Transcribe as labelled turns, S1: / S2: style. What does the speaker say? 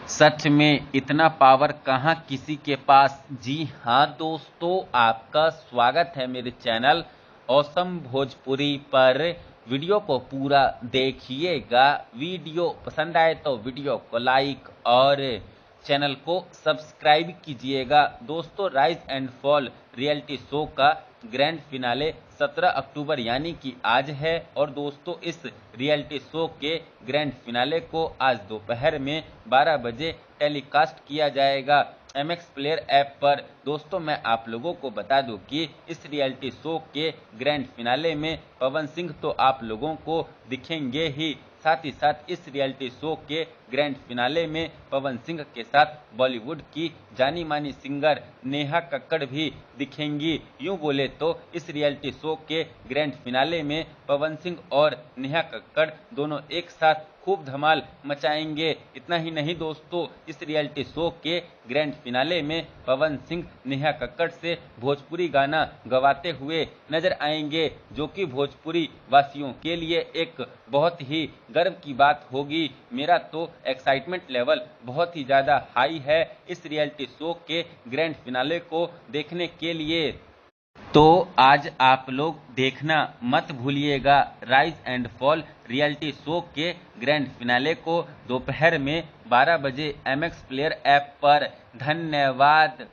S1: सच में इतना पावर कहाँ किसी के पास। जी हाँ दोस्तों, आपका स्वागत है मेरे चैनल ऑसम भोजपुरी पर। वीडियो को पूरा देखिएगा। वीडियो पसंद आए तो वीडियो को लाइक और चैनल को सब्सक्राइब कीजिएगा। दोस्तों, rise and fall reality show का ग्रैंड फिनाले 17 अक्टूबर यानी कि आज है। और दोस्तों, इस रियलिटी शो के ग्रैंड फिनाले को आज दोपहर में 12 बजे टेलीकास्ट किया जाएगा MX प्लेयर ऐप पर। दोस्तों, मैं आप लोगों को बता दूं कि इस रियलिटी शो के ग्रैंड फिनाले में पवन सिंह तो आप लोगों को दिखेंगे ही, साथ ही साथ इस रियलिटी शो के ग्रैंड फिनाले में पवन सिंह के साथ बॉलीवुड की जानी मानी सिंगर नेहा कक्कड़ भी दिखेंगी। यूं बोले तो इस रियलिटी शो के ग्रैंड फिनाले में पवन सिंह और नेहा कक्कड़ दोनों एक साथ खूब धमाल मचाएंगे। इतना ही नहीं दोस्तों, इस रियलिटी शो के ग्रैंड फिनाले में पवन सिंह नेहा कक्कड़ से भोजपुरी गाना गवाते हुए नजर आएंगे, जो कि भोजपुरी वासियों के लिए एक बहुत ही गर्व की बात होगी। मेरा तो एक्साइटमेंट लेवल बहुत ही ज़्यादा हाई है इस रियलिटी शो के ग्रैंड फिनाले को देखने के लिए। तो आज आप लोग देखना मत भूलिएगा rise and fall reality show के ग्रैंड फिनाले को दोपहर में 12 बजे MX प्लेयर ऐप पर। धन्यवाद।